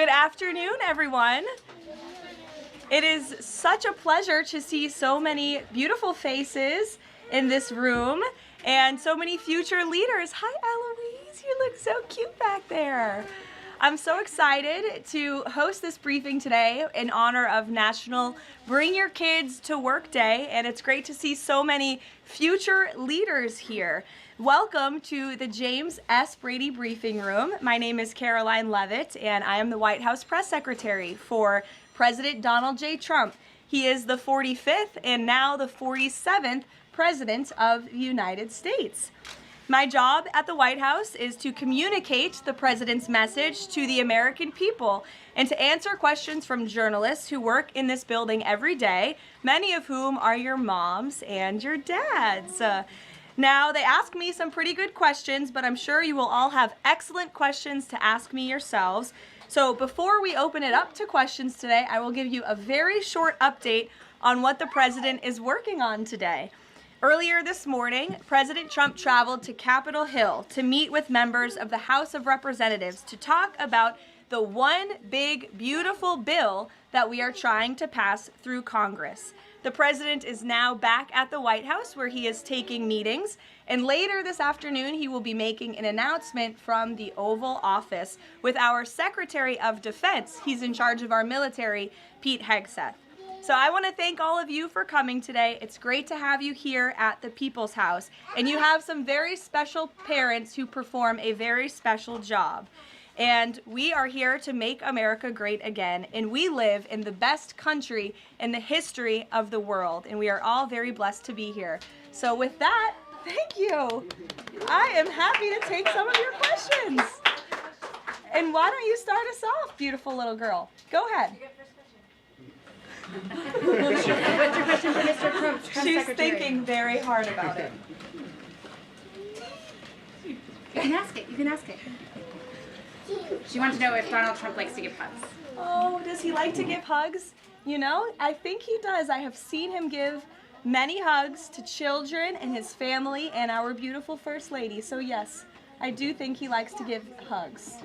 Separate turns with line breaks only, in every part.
Good afternoon, everyone. It is such a pleasure to see so many beautiful faces in this room and so many future leaders. Hi, Eloise. You look so cute back there. I'm so excited to host this briefing today in honor of National Bring Your Kids to Work Day, and it's great to see so many future leaders here. Welcome to the James S. Brady Briefing Room. My name is Karoline Leavitt, and I am the White House Press Secretary for President Donald J. Trump. He is the 45th and now the 47th President of the United States. My job at the White House is to communicate the President's message to the American people and to answer questions from journalists who work in this building every day, many of whom are your moms and your dads. Now, they ask me some pretty good questions, but I'm sure you will all have excellent questions to ask me yourselves. So before we open it up to questions today, I will give you a very short update on what the President is working on today. Earlier this morning, President Trump traveled to Capitol Hill to meet with members of the House of Representatives to talk about the one big, beautiful bill that we are trying to pass through Congress. The President is now back at the White House where he is taking meetings, and later this afternoon he will be making an announcement from the Oval Office with our Secretary of Defense. He's in charge of our military, Pete Hegseth. So I want to thank all of you for coming today. It's great to have you here at the People's House, and you have some very special parents who perform a very special job. And we are here to make America great again, and we live in the best country in the history of the world, and we are all very blessed to be here. So with that, thank you. I am happy to take some of your questions. And why don't you start us off, beautiful little girl? Go ahead.
What's your question for Mr. Trump?
She's thinking very hard about it.
You can ask it. You can ask it. She wants to know if Donald Trump likes to give hugs.
Oh, does he like to give hugs? You know, I think he does. I have seen him give many hugs to children and his family and our beautiful First Lady. So yes, I do think he likes to give hugs.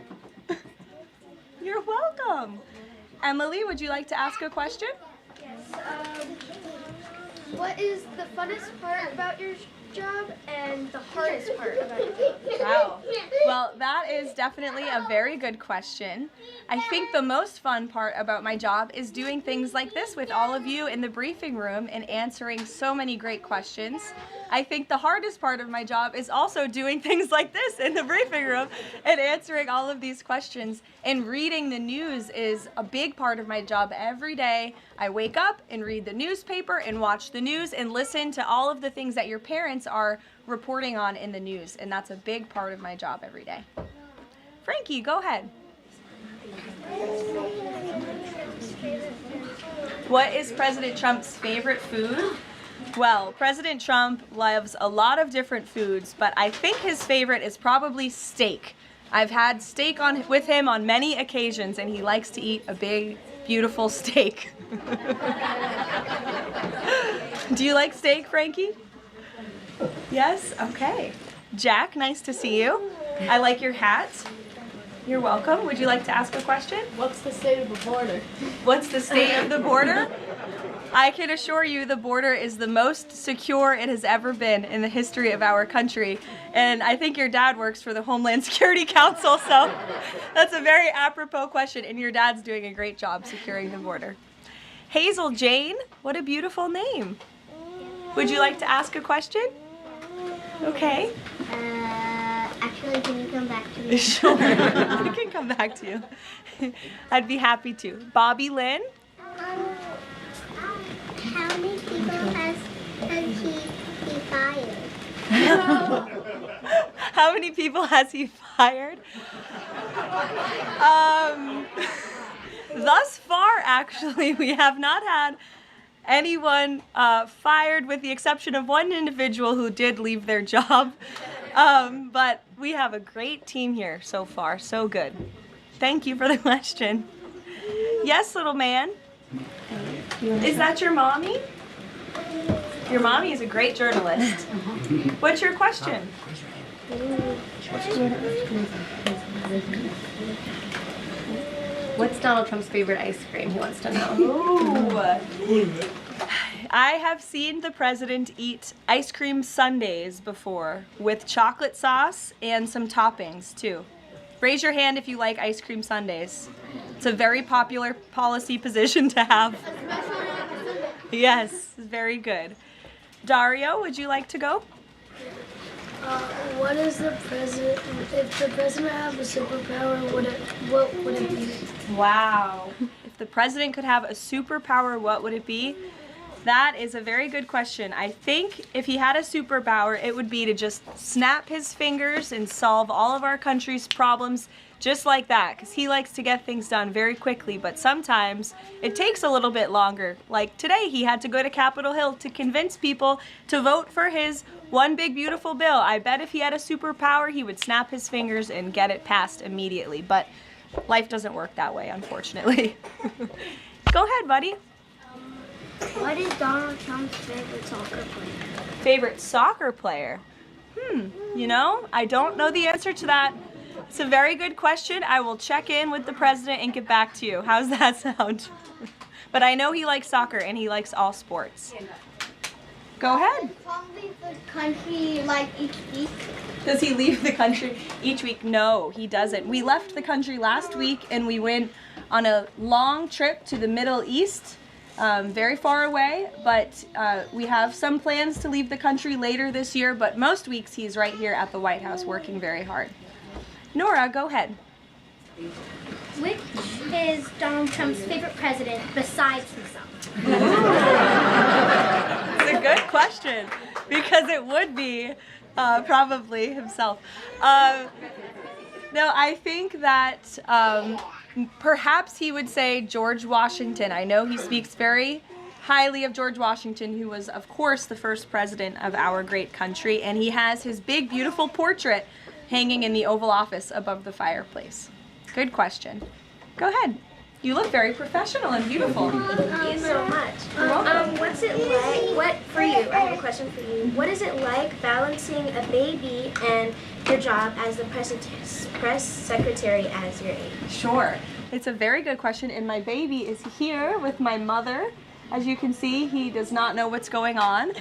You're welcome. Emily, would you like to ask a question?
Yes. What is the funnest part about your job and the hardest part about your job?
Wow. Well, that is definitely a very good question. I think the most fun part about my job is doing things like this with all of you in the briefing room and answering so many great questions. I think the hardest part of my job is also doing things like this in the briefing room and answering all of these questions. And reading the news is a big part of my job every day. I wake up and read the newspaper and watch the news and listen to all of the things that your parents are reporting on in the news. And that's a big part of my job every day. Frankie, go ahead. What is President Trump's favorite food? Well, President Trump loves a lot of different foods, but I think his favorite is probably steak. I've had steak with him on many occasions, and he likes to eat a big, beautiful steak. Do you like steak, Frankie? Yes? Okay. Jack, nice to see you. I like your hat. You're welcome. Would you like to ask a question?
What's the state of the border?
What's the state of the border? I can assure you the border is the most secure it has ever been in the history of our country. And I think your dad works for the Homeland Security Council, so that's a very apropos question, and your dad's doing a great job securing the border. Hazel Jane, what a beautiful name. Would you like to ask a question? Okay.
Actually, can you come back to me?
Sure, I can come back to you. I'd be happy to. Bobby Lynn?
How many people has he fired?
How many people has he fired? Thus far, actually, we have not had anyone fired with the exception of one individual who did leave their job. But we have a great team here so far. So good. Thank you for the question. Yes, little man. Is that your mommy? Your mommy is a great journalist. What's your question?
What's Donald Trump's favorite ice cream? He wants to know.
Ooh. I have seen the president eat ice cream sundaes before with chocolate sauce and some toppings too. Raise your hand if you like ice cream sundaes. It's a very popular policy position to have. Yes, very good. Dario, would you like to go?
What is the president? If the president had a superpower, what would it be?
Wow. If the president could have a superpower, what would it be? That is a very good question. I think if he had a superpower, it would be to just snap his fingers and solve all of our country's problems just like that, because he likes to get things done very quickly, but sometimes it takes a little bit longer. Like today, he had to go to Capitol Hill to convince people to vote for his one big beautiful bill. I bet if he had a superpower, he would snap his fingers and get it passed immediately, but life doesn't work that way, unfortunately. Go ahead, buddy.
What is Donald Trump's favorite soccer player?
Favorite soccer player? You know, I don't know the answer to that. It's a very good question. I will check in with the president and get back to you. How's that sound? But I know he likes soccer and he likes all sports. Go ahead.
Does Trump leave the country like each week?
Does he leave the country each week? No, he doesn't. We left the country last week and we went on a long trip to the Middle East, very far away, but we have some plans to leave the country later this year, but most weeks he's right here at the White House working very hard. Nora, go ahead.
Which is Donald Trump's favorite president besides himself?
It's a good question because it would be probably himself. No, I think that perhaps he would say George Washington. I know he speaks very highly of George Washington, who was, of course, the first president of our great country, and he has his big, beautiful portrait hanging in the Oval Office above the fireplace. Good question. Go ahead. You look very professional and beautiful.
Thank you so much.
You're welcome.
What's it like, I have a question for you. What is it like balancing a baby and your job as the press secretary as your age?
Sure. It's a very good question, and my baby is here with my mother. As you can see, he does not know what's going on.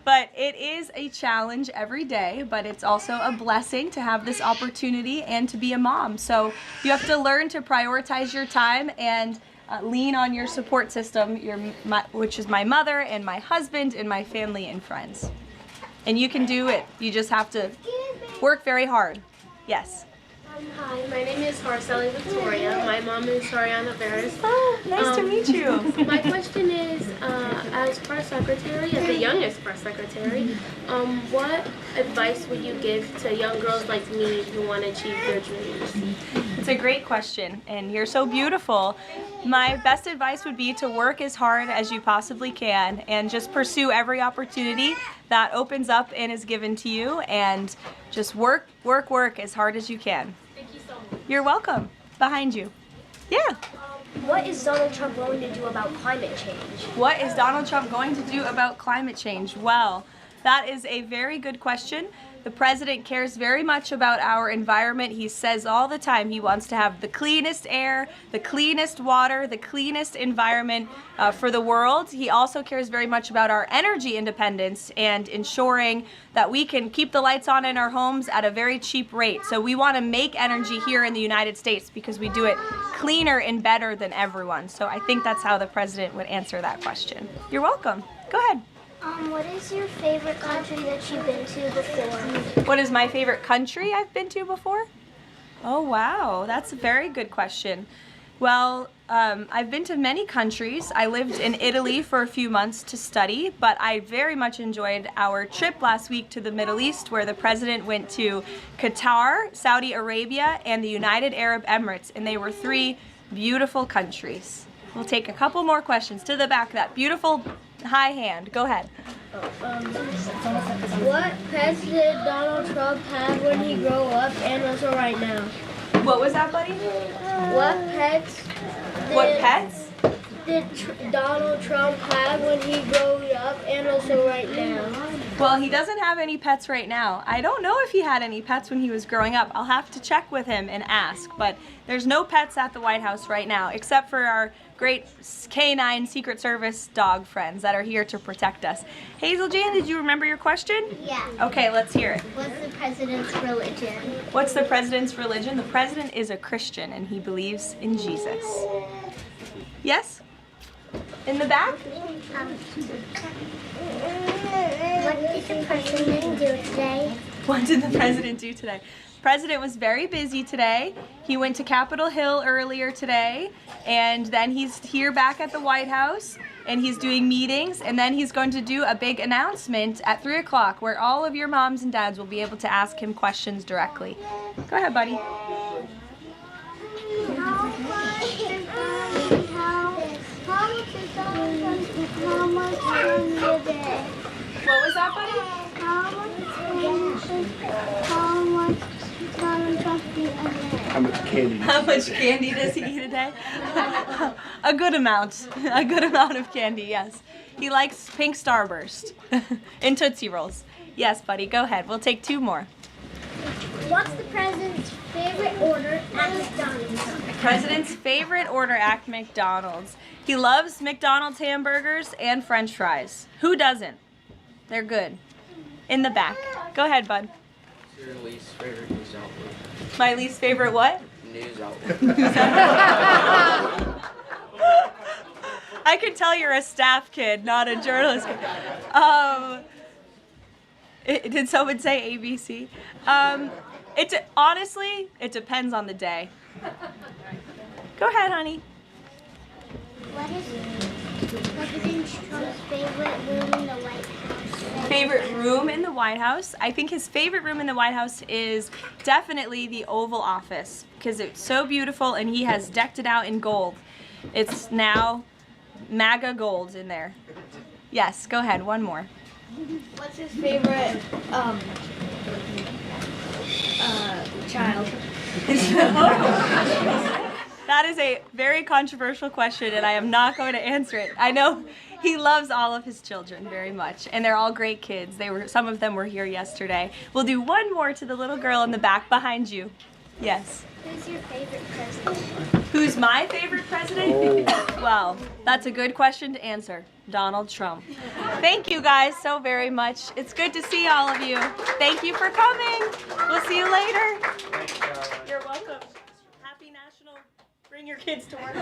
But it is a challenge every day, but it's also a blessing to have this opportunity and to be a mom. So you have to learn to prioritize your time and lean on your support system, which is my mother and my husband and my family and friends. And you can do it. You just have to work very hard. Yes.
Hi, my name is Harcelli Victoria. My mom is Sariana Veras.
Oh, nice to meet you.
My question is, as press secretary, as the youngest press secretary, what advice would you give to young girls like me who want to achieve their dreams?
It's a great question, and you're so beautiful. My best advice would be to work as hard as you possibly can and just pursue every opportunity that opens up and is given to you, and just work as hard as you can.
Thank you so much.
You're welcome. Behind you. Yeah.
What is Donald Trump going to do about climate change?
What is Donald Trump going to do about climate change? Well, that is a very good question. The president cares very much about our environment. He says all the time he wants to have the cleanest air, the cleanest water, the cleanest environment for the world. He also cares very much about our energy independence and ensuring that we can keep the lights on in our homes at a very cheap rate. So we want to make energy here in the United States because we do it cleaner and better than everyone. So I think that's how the president would answer that question. You're welcome. Go ahead.
What is your favorite country that you've been to before?
What is my favorite country I've been to before? Oh, wow. That's a very good question. Well, I've been to many countries. I lived in Italy for a few months to study, but I very much enjoyed our trip last week to the Middle East, where the president went to Qatar, Saudi Arabia, and the United Arab Emirates, and they were 3 beautiful countries. We'll take a couple more questions. To the back, that beautiful high hand. Go ahead.
What pets did Donald Trump have when he grew up and also right now?
What was that, buddy?
What pets?
What pets?
did Donald Trump have when he grew up and also right now?
Well, he doesn't have any pets right now. I don't know if he had any pets when he was growing up. I'll have to check with him and ask, but there's no pets at the White House right now, except for our great canine Secret Service dog friends that are here to protect us. Hazel Jane, did you remember your question?
Yeah.
Okay, let's hear it.
What's the president's religion?
What's the president's religion? The president is a Christian and he believes in Jesus. Yes? In the back?
What did the president do today?
What did the president do today? The president was very busy today. He went to Capitol Hill earlier today, and then he's here back at the White House, and he's doing meetings, and then he's going to do a big announcement at 3 o'clock where all of your moms and dads will be able to ask him questions directly. Go ahead, buddy. What was that, buddy? How much candy does he eat a day? A good amount. A good amount of candy, yes. He likes pink Starburst and Tootsie Rolls. Yes, buddy, go ahead. We'll take 2 more.
What's the president's favorite order at McDonald's?
President's favorite order at McDonald's. He loves McDonald's hamburgers and French fries. Who doesn't? They're good. In the back. Go ahead, bud.
Your least favorite news outlet?
My least favorite what?
News outlet.
I can tell you're a staff kid, not a journalist kid. Did someone say ABC? Honestly, it depends on the day. Go ahead, honey.
What is President Trump's favorite room in the White House?
Favorite room in the White House? I think his favorite room in the White House is definitely the Oval Office because it's so beautiful and he has decked it out in gold. It's now MAGA gold in there. Yes, go ahead, one more.
What's his favorite child?
That is a very controversial question and I am not going to answer it. I know he loves all of his children very much and they're all great kids. Some of them were here yesterday. We'll do one more to the little girl in the back behind you. Yes.
Who's your favorite president?
Who's my favorite president? Well, that's a good question to answer. Donald Trump. Thank you guys so very much. It's good to see all of you. Thank you for coming. We'll see you later. You're welcome. Happy National Bring Your Kids to Work.